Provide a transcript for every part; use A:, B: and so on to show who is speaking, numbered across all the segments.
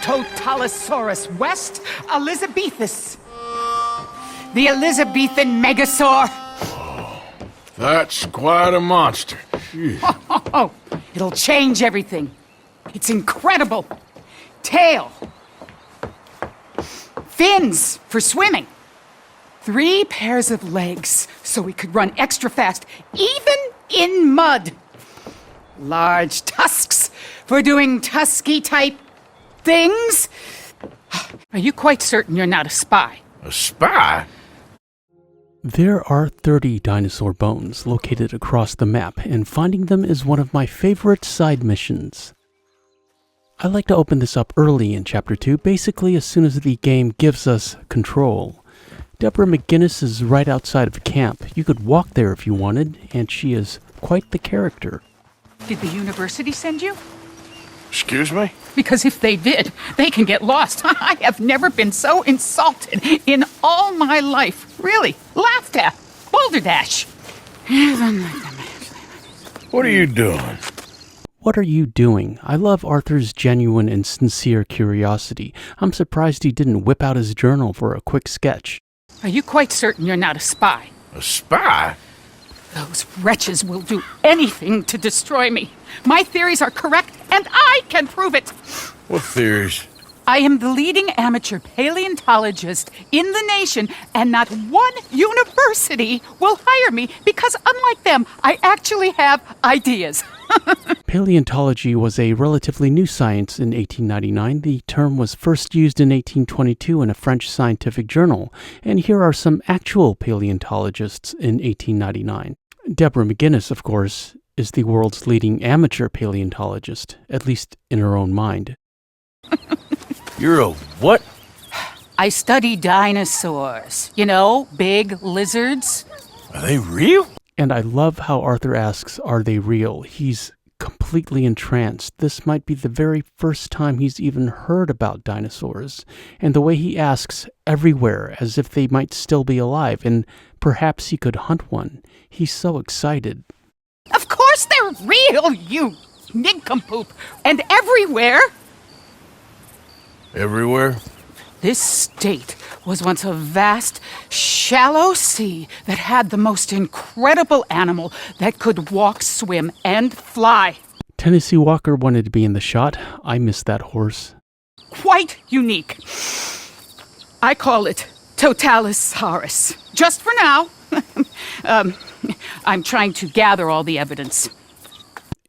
A: Totalosaurus west Elizabethus. The Elizabethan megasaur.
B: That's quite a monster.
A: Oh, it'll change everything. It's incredible. Tail. Fins for swimming. 3 pairs of legs so we could run extra fast, even in mud. Large tusks for doing tusky-type things. Are you quite certain you're not a spy?
B: A spy?
C: There are 30 dinosaur bones located across the map, and finding them is one of my favorite side missions. I like to open this up early in Chapter 2, basically as soon as the game gives us control. Deborah McGinnis is right outside of camp. You could walk there if you wanted, and she is quite the character.
A: Did the university send you?
B: Excuse me?
A: Because if they did, they can get lost. I have never been so insulted in all my life. Really, laughed at. Boulder Dash.
B: What are you doing?
C: What are you doing? I love Arthur's genuine and sincere curiosity. I'm surprised he didn't whip out his journal for a quick sketch.
A: Are you quite certain you're not a spy?
B: A spy?
A: Those wretches will do anything to destroy me. My theories are correct, and I can prove it.
B: What theories?
A: I am the leading amateur paleontologist in the nation, and not one university will hire me because, unlike them, I actually have ideas.
C: Paleontology was a relatively new science in 1899. The term was first used in 1822 in a French scientific journal, and here are some actual paleontologists in 1899. Deborah McGinnis, of course, is the world's leading amateur paleontologist, at least in her own mind.
B: You're a what?
A: I study dinosaurs. You know, big lizards.
B: Are they real?
C: And I love how Arthur asks, are they real? He's completely entranced. This might be the very first time he's even heard about dinosaurs. And the way he asks everywhere, as if they might still be alive, and perhaps he could hunt one. He's so excited.
A: Of course they're real, you nincompoop. And everywhere.
B: Everywhere?
A: This state was once a vast, shallow sea that had the most incredible animal that could walk, swim, and fly.
C: Tennessee Walker wanted to be in the shot. I missed that horse.
A: Quite unique. I call it Totalosaurus. Just for now. I'm trying to gather all the evidence.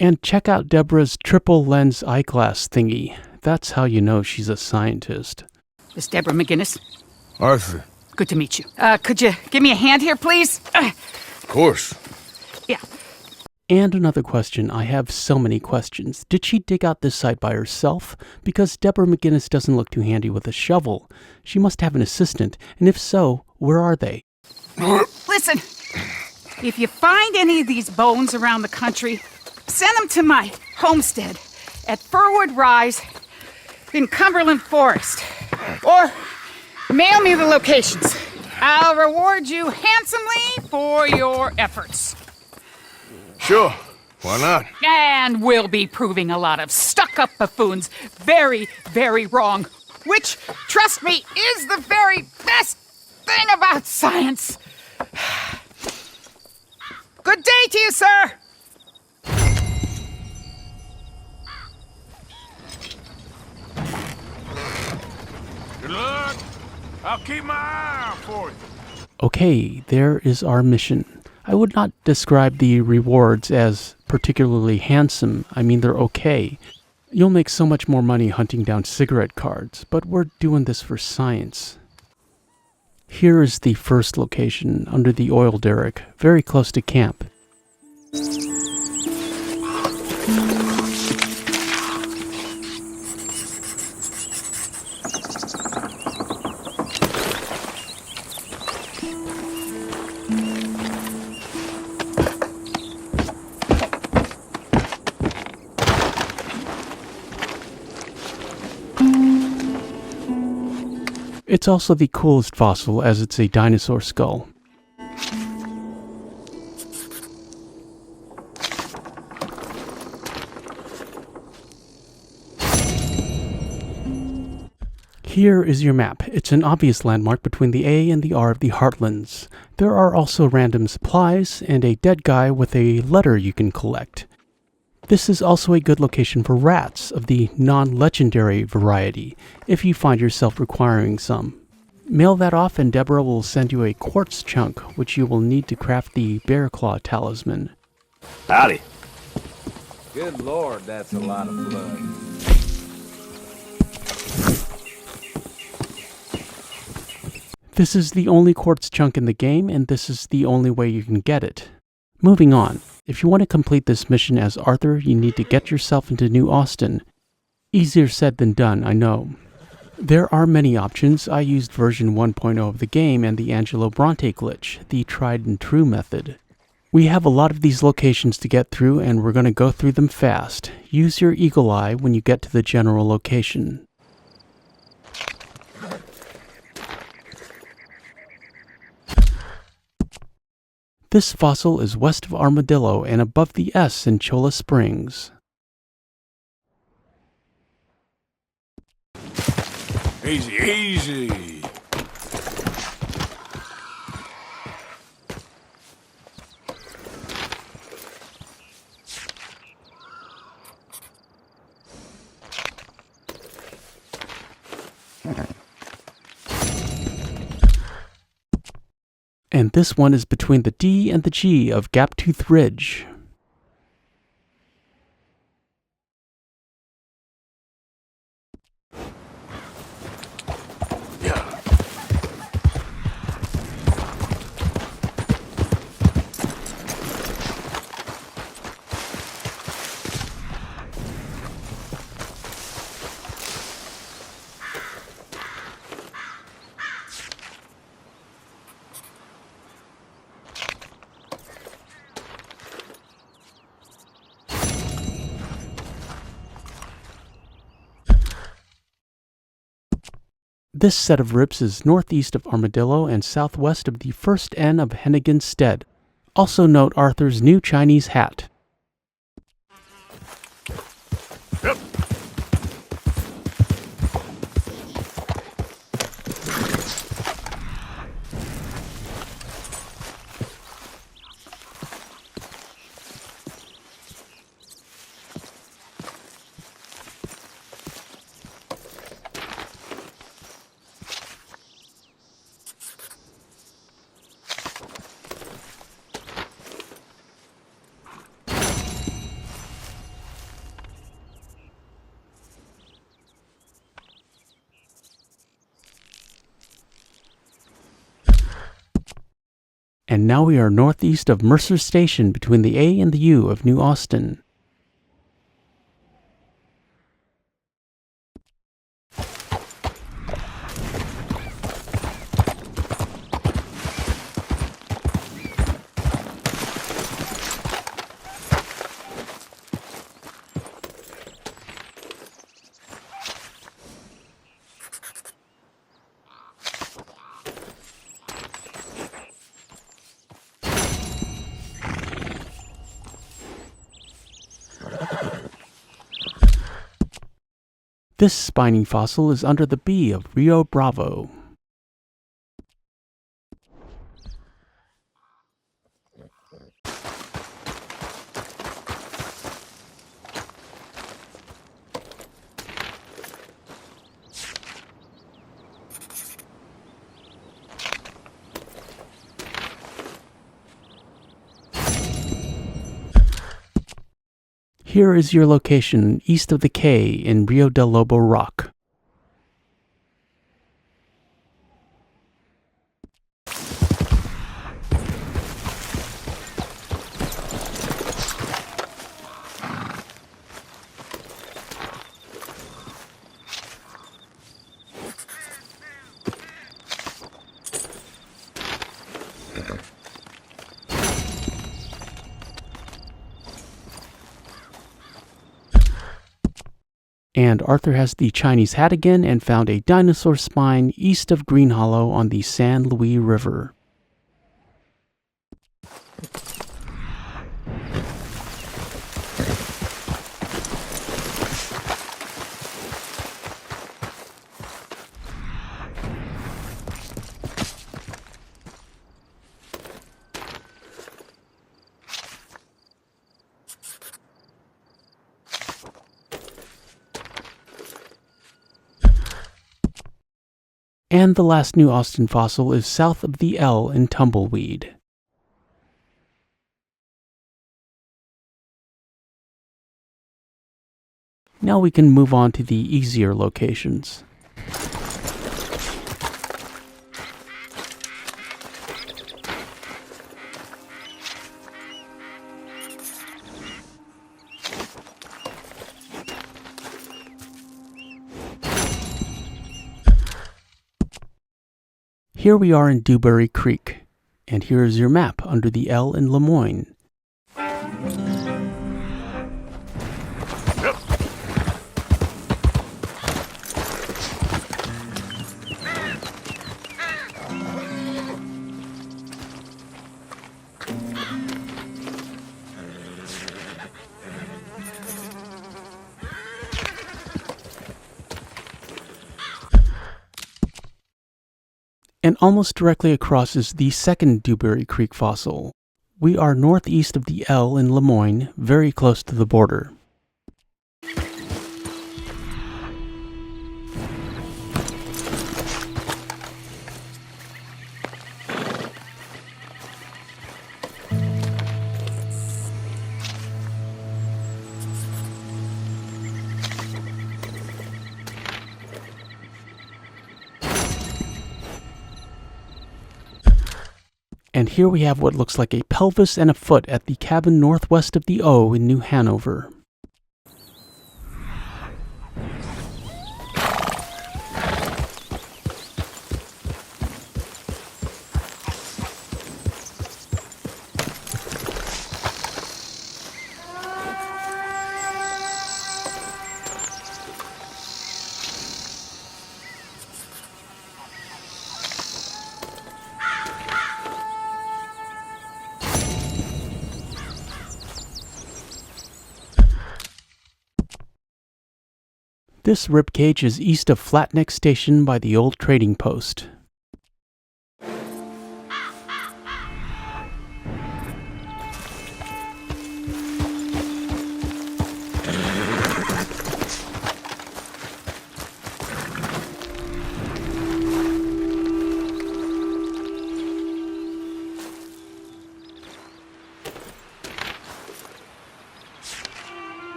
C: And check out Deborah's triple lens eyeglass thingy. That's how you know she's a scientist.
A: Miss Deborah McGinnis.
B: Arthur.
A: Good to meet you. Could you give me a hand here, please?
B: Of course.
A: Yeah.
C: And another question. I have so many questions. Did she dig out this site by herself? Because Deborah McGinnis doesn't look too handy with a shovel. She must have an assistant, and if so, where are they?
A: Listen, if you find any of these bones around the country, send them to my homestead at Furwood Rise in Cumberland Forest. Or mail me the locations. I'll reward you handsomely for your efforts.
B: Sure. Why not?
A: And we'll be proving a lot of stuck-up buffoons very, very wrong. Which, trust me, is the very best thing about science. Good day to you, sir.
B: Good luck. I'll keep my eye out for you.
C: Okay, there is our mission. I would not describe the rewards as particularly handsome. I mean, they're okay. You'll make so much more money hunting down cigarette cards, but we're doing this for science. Here is the first location, under the oil derrick, very close to camp. It's also the coolest fossil as it's a dinosaur skull. Here is your map. It's an obvious landmark between the A and the R of the Heartlands. There are also random supplies and a dead guy with a letter you can collect. This is also a good location for rats of the non-legendary variety, if you find yourself requiring some. Mail that off and Deborah will send you a quartz chunk, which you will need to craft the bear claw talisman.
D: Howdy.
E: Good Lord, that's a lot of blood.
C: This is the only quartz chunk in the game, and this is the only way you can get it. Moving on. If you want to complete this mission as Arthur, you need to get yourself into New Austin. Easier said than done, I know. There are many options. I used version 1.0 of the game and the Angelo Bronte glitch, the tried and true method. We have a lot of these locations to get through, and we're going to go through them fast. Use your eagle eye when you get to the general location. This fossil is west of Armadillo and above the S in Cholla Springs.
B: Easy, easy.
C: And this one is between the D and the G of Gaptooth Ridge. This set of ribs is northeast of Armadillo and southwest of the first N of Hennigan's Stead. Also note Arthur's new Chinese hat.
B: Yep.
C: And now we are northeast of Mercer Station between the A and the U of New Austin. This spiny fossil is under the B of Rio Bravo. Here is your location east of the K in Rio del Lobo Rock. And Arthur has the Chinese hat again and found a dinosaur spine east of Green Hollow on the San Luis River. And the last New Austin fossil is south of the L in Tumbleweed. Now we can move on to the easier locations. Here we are in Dewberry Creek, and here is your map under the L in Lemoyne. And almost directly across is the second Dewberry Creek fossil. We are northeast of the L in Lemoyne, very close to the border. And here we have what looks like a pelvis and a foot at the cabin northwest of the O in New Hanover. This ribcage is east of Flatneck Station by the old trading post.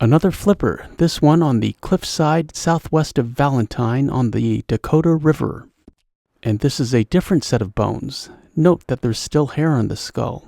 C: Another flipper, this one on the cliffside southwest of Valentine on the Dakota River. And this is a different set of bones. Note that there's still hair on the skull.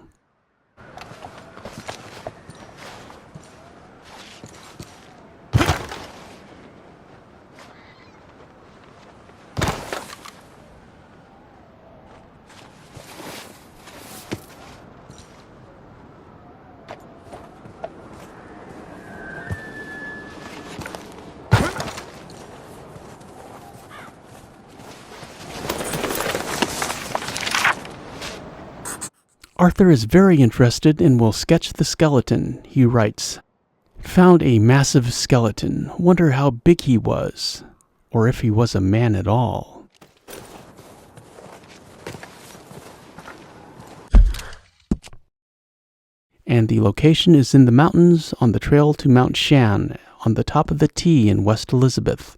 C: Arthur is very interested and will sketch the skeleton. He writes, "Found a massive skeleton. Wonder how big he was, or if he was a man at all." And the location is in the mountains on the trail to Mount Shan, on the top of the T in West Elizabeth.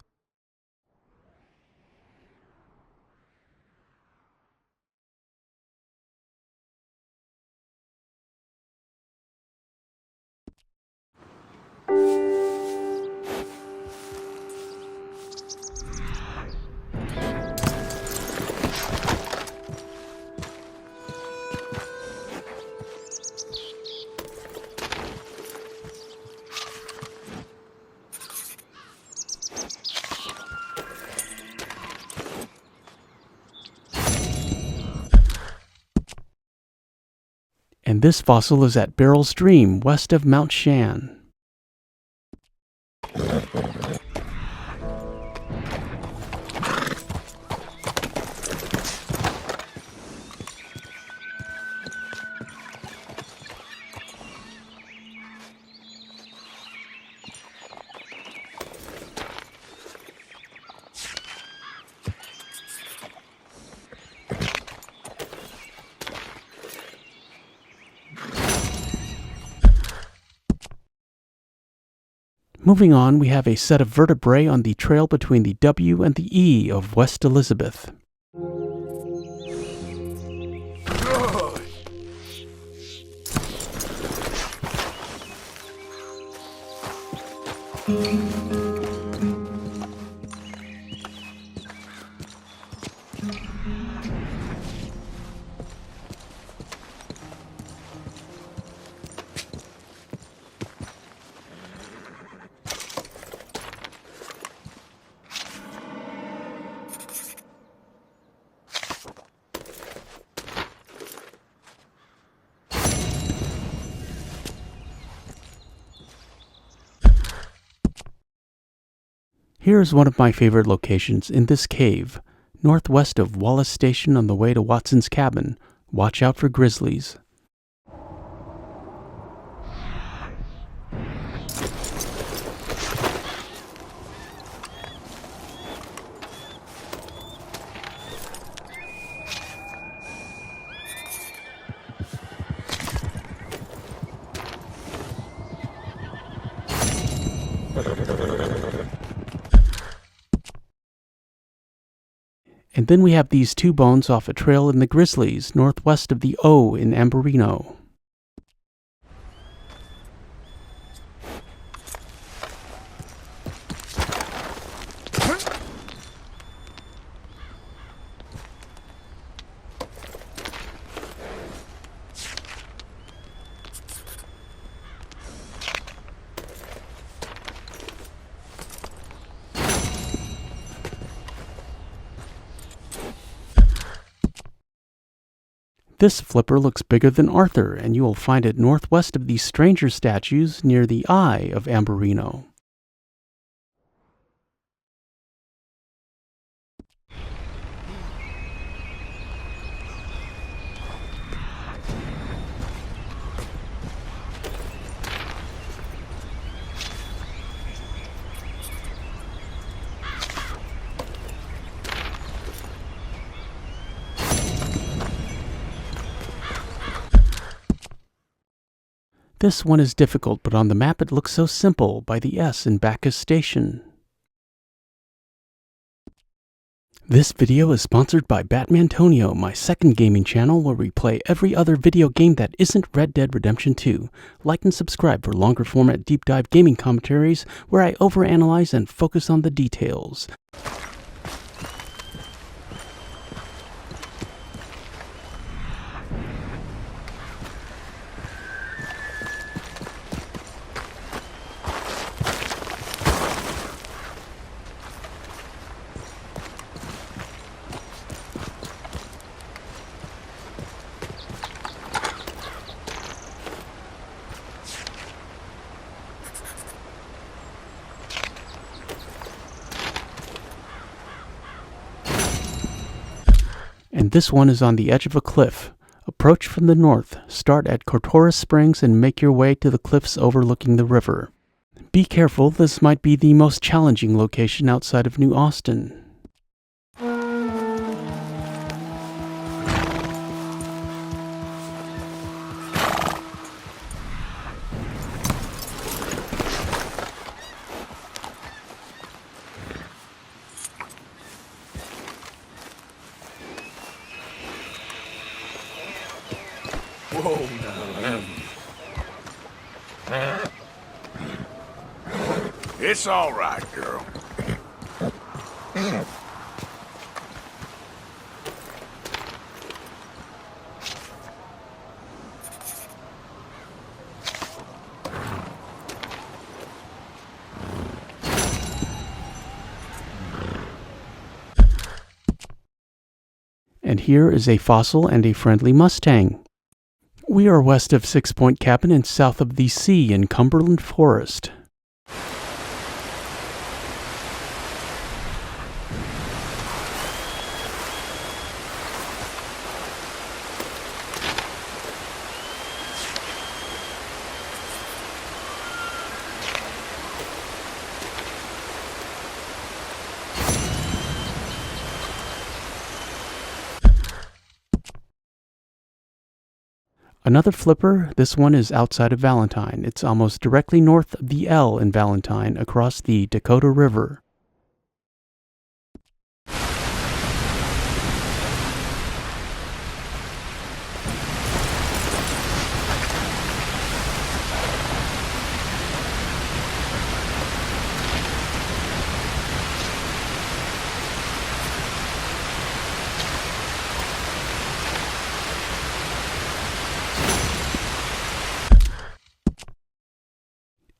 C: And this fossil is at Beryl Stream, west of Mount Shan. Moving on, we have a set of vertebrae on the trail between the W and the E of West Elizabeth.
B: Good.
C: Here is one of my favorite locations in this cave, northwest of Wallace Station on the way to Watson's cabin. Watch out for grizzlies. And then we have these two bones off a trail in the Grizzlies, northwest of the O in Amberino. This flipper looks bigger than Arthur, and you will find it northwest of these stranger statues near the eye of Amberino. This one is difficult, but on the map it looks so simple, by the S in Bacchus Station. This video is sponsored by Batmantonio, my second gaming channel where we play every other video game that isn't Red Dead Redemption 2. Like and subscribe for longer format deep dive gaming commentaries where I overanalyze and focus on the details. And this one is on the edge of a cliff. Approach from the north, start at Cortora Springs and make your way to the cliffs overlooking the river. Be careful, this might be the most challenging location outside of New Austin.
B: Whoa, now. It's all right, girl.
C: And here is a fossil and a friendly Mustang. We are west of 6 Point Cabin and south of the sea in Cumberland Forest. Another flipper, this one is outside of Valentine. It's almost directly north of the L in Valentine across the Dakota River.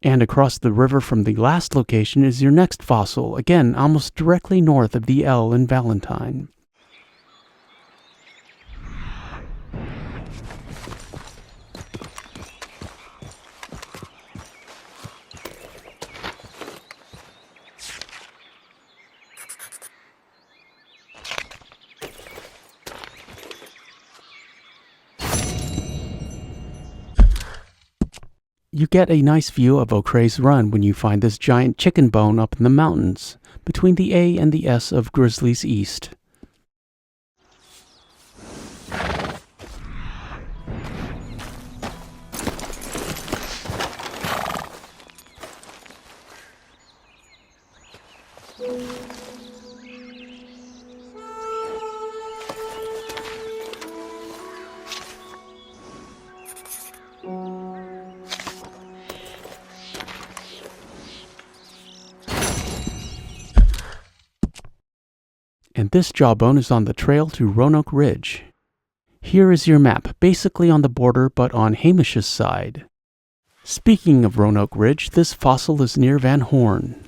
C: And across the river from the last location is your next fossil, again almost directly north of the L in Valentine. You get a nice view of O'Creagh's Run when you find this giant chicken bone up in the mountains, between the A and the S of Grizzly's East. And this jawbone is on the trail to Roanoke Ridge. Here is your map, basically on the border but on Hamish's side. Speaking of Roanoke Ridge, this fossil is near Van Horn.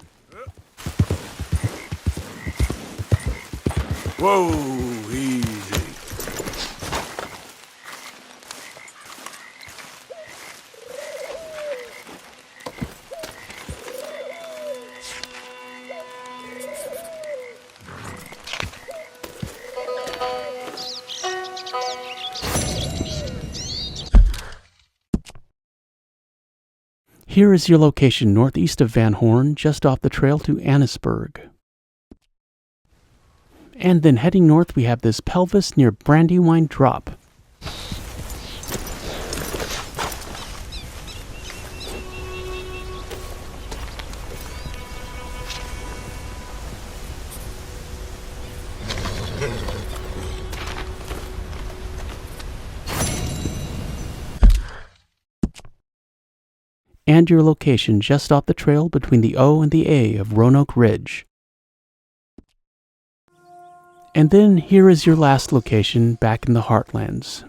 B: Whoa, easy.
C: Here is your location northeast of Van Horn, just off the trail to Annisburg. And then heading north we have this pelvis near Brandywine Drop. And your location just off the trail between the O and the A of Roanoke Ridge. And then here is your last location back in the Heartlands.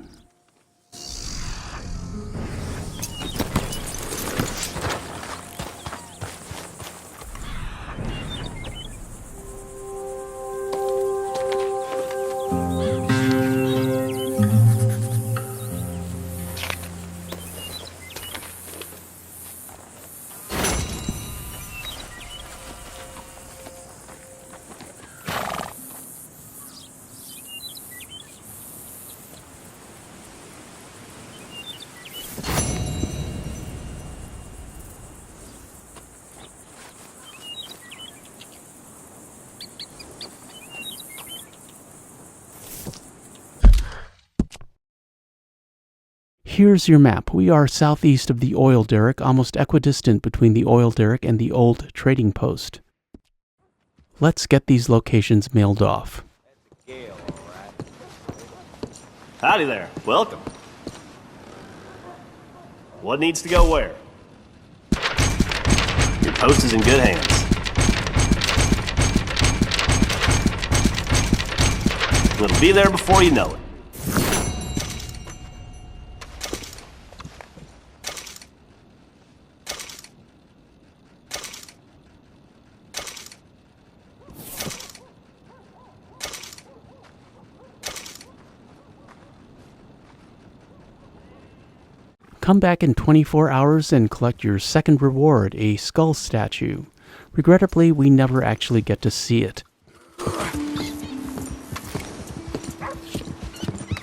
C: Here's your map. We are southeast of the oil derrick, almost equidistant between the oil derrick and the old trading post. Let's get these locations mailed off.
D: Howdy there. Welcome. What needs to go where? Your post is in good hands. It'll be there before you know it.
C: Come back in 24 hours and collect your second reward, a skull statue. Regrettably, we never actually get to see it.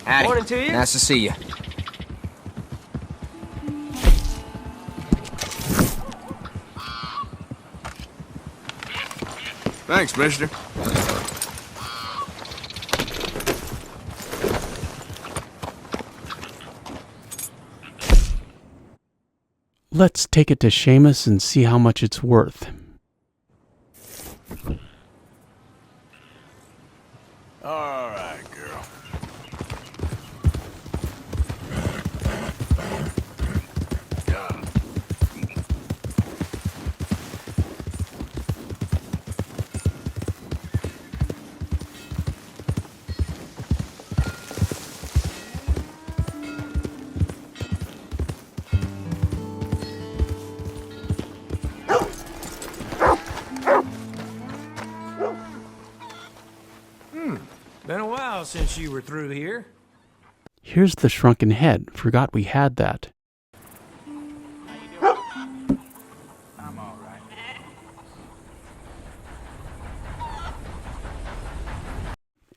F: Howdy.
D: Morning to you.
F: Nice to see you.
B: Thanks, mister.
C: Let's take it to Seamus and see how much it's worth.
B: All right, girl.
E: Been a while since you were through here.
C: Here's the shrunken head. Forgot we had that.
B: I'm all right.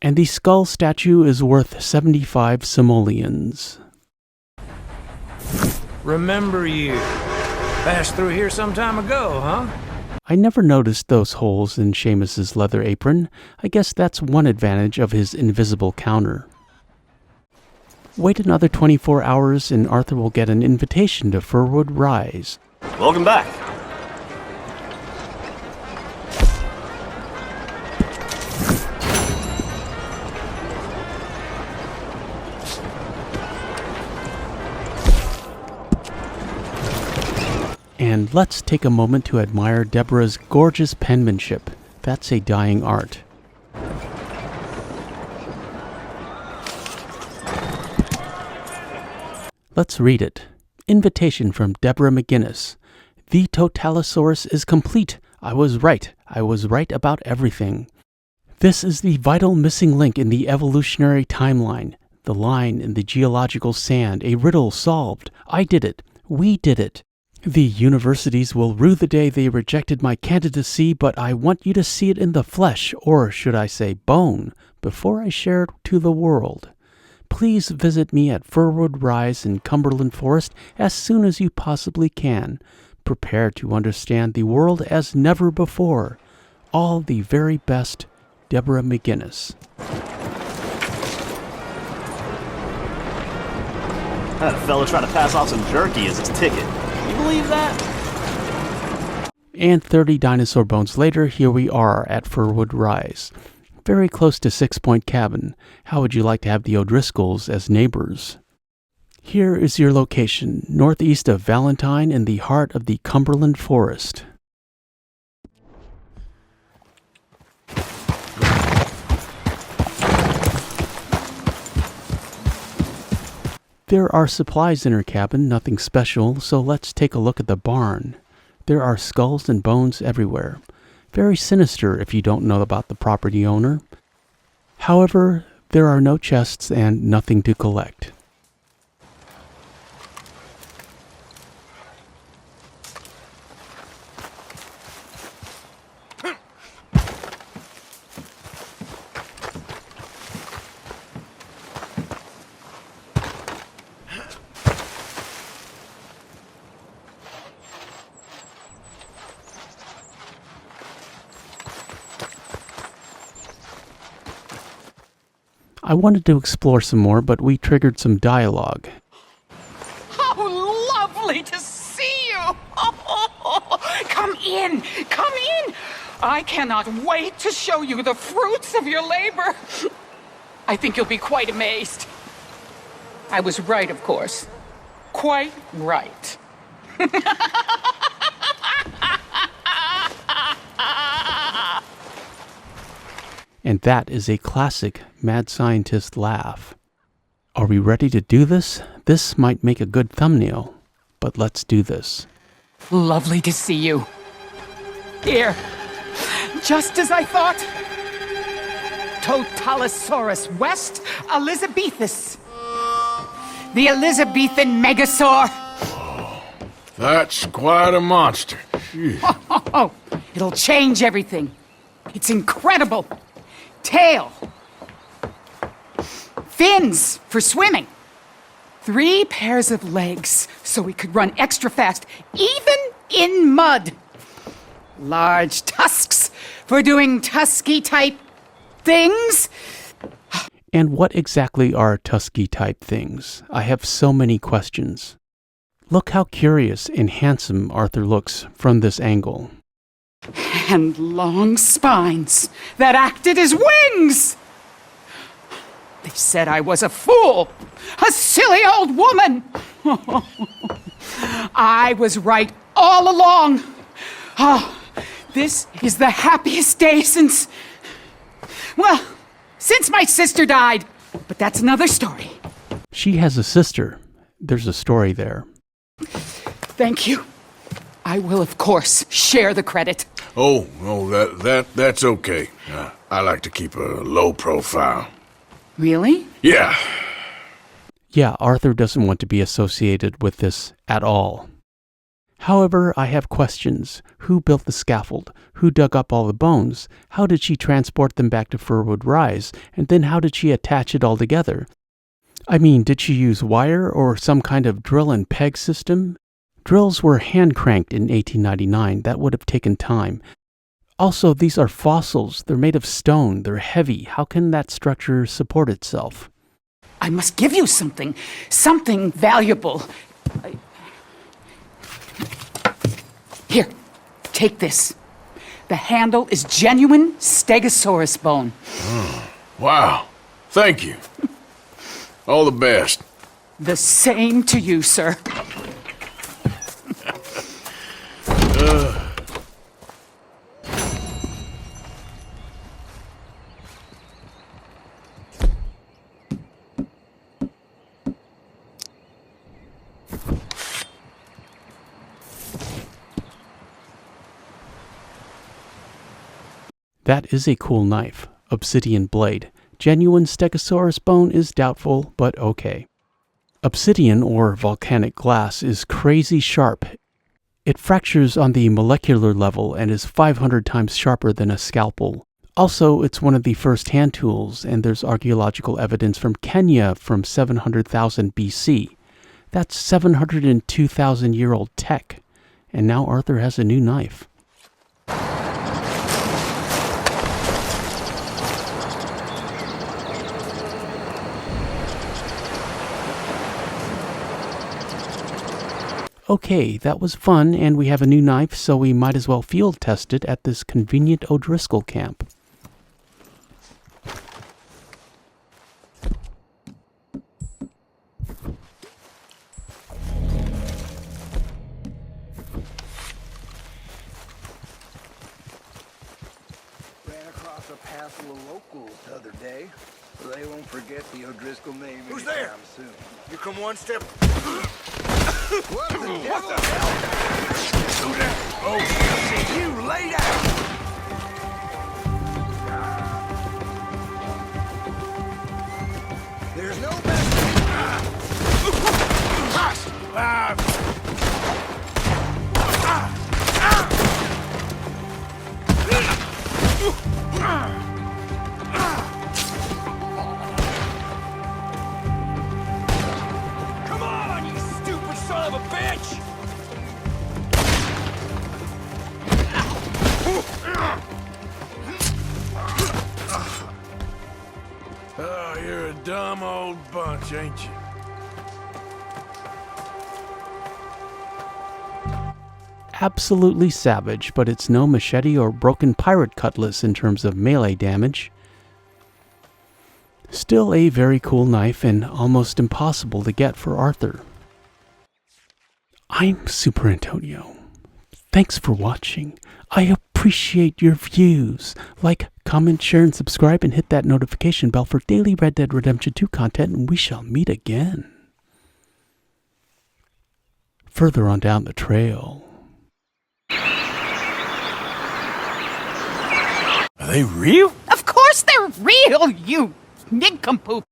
C: And the skull statue is worth 75 simoleons.
E: Remember you. Passed through here some time ago, huh?
C: I never noticed those holes in Seamus's leather apron. I guess that's one advantage of his invisible counter. Wait another 24 hours and Arthur will get an invitation to Firwood Rise.
D: Welcome back.
C: And let's take a moment to admire Deborah's gorgeous penmanship. That's a dying art. Let's read it. Invitation from Deborah McGinnis. The Totalosaurus is complete. I was right. I was right about everything. This is the vital missing link in the evolutionary timeline. The line in the geological sand, a riddle solved. I did it. We did it. The universities will rue the day they rejected my candidacy, but I want you to see it in the flesh, or should I say bone, before I share it to the world. Please visit me at Firwood Rise in Cumberland Forest as soon as you possibly can. Prepare to understand the world as never before. All the very best, Deborah McGinnis.
D: I had a fella try to pass off some jerky as his ticket. You believe that?
C: And 30 dinosaur bones later, here we are at Firwood Rise. Very close to 6 Point Cabin. How would you like to have the O'Driscolls as neighbors? Here is your location, northeast of Valentine in the heart of the Cumberland Forest. There are supplies in her cabin, nothing special, so let's take a look at the barn. There are skulls and bones everywhere. Very sinister if you don't know about the property owner. However, there are no chests and nothing to collect. I wanted to explore some more, but we triggered some dialogue.
A: Oh, lovely to see you! Come in! Come in! I cannot wait to show you the fruits of your labor. I think you'll be quite amazed. I was right, of course. Quite right.
C: And that is a classic mad scientist laugh. Are we ready to do this? This might make a good thumbnail, but let's do this.
A: Lovely to see you. Here, just as I thought. Totalosaurus West Elizabethus. The Elizabethan Megasaur.
B: That's quite a monster. Phew.
A: Oh, it'll change everything. It's incredible. Tail. Fins for swimming. 3 pairs of legs so we could run extra fast, even in mud. Large tusks for doing tusky-type things.
C: And what exactly are tusky-type things? I have so many questions. Look how curious and handsome Arthur looks from this angle.
A: And long spines that acted as wings! They said I was a fool, a silly old woman. I was right all along. Oh, this is the happiest day since... Well, since my sister died. But that's another story.
C: She has a sister. There's a story there.
A: Thank you. I will, of course, share the credit.
B: Oh, that's okay. I like to keep a low profile.
A: Really?
B: Yeah.
C: Yeah, Arthur doesn't want to be associated with this at all. However, I have questions. Who built the scaffold? Who dug up all the bones? How did she transport them back to Firwood Rise? And then how did she attach it all together? I mean, did she use wire or some kind of drill and peg system? Drills were hand-cranked in 1899. That would have taken time. Also, these are fossils. They're made of stone. They're heavy. How can that structure support itself?
A: I must give you something valuable. Here, take this. The handle is genuine Stegosaurus bone.
B: Wow. Thank you. All the best.
A: The same to you, sir.
C: That is a cool knife. Obsidian Blade. Genuine Stegosaurus bone is doubtful, but okay. Obsidian, or volcanic glass, is crazy sharp. It fractures on the molecular level and is 500 times sharper than a scalpel. Also, it's one of the first hand tools, and there's archaeological evidence from Kenya from 700,000 BC. That's 702,000-year-old tech. And now Arthur has a new knife. Okay, that was fun, and we have a new knife, so we might as well field test it at this convenient O'Driscoll camp.
E: Ran across a passel of locals the other day. They won't forget the O'Driscoll name.
B: Who's there?
E: anytime soon.
B: You come one step.
E: What the hell?
B: Do that. Oh, shit.
E: You lay down! There's no
B: Come on, you stupid son of a bitch! Oh, you're a dumb old bunch, ain't you?
C: Absolutely savage, but it's no machete or broken pirate cutlass in terms of melee damage. Still a very cool knife and almost impossible to get for Arthur. I'm Superantonio. Thanks for watching. I appreciate your views. Like, comment, share, and subscribe, and hit that notification bell for daily Red Dead Redemption 2 content, and we shall meet again. Further on down the trail.
B: Are they real?
A: Of course they're real, you nincompoop.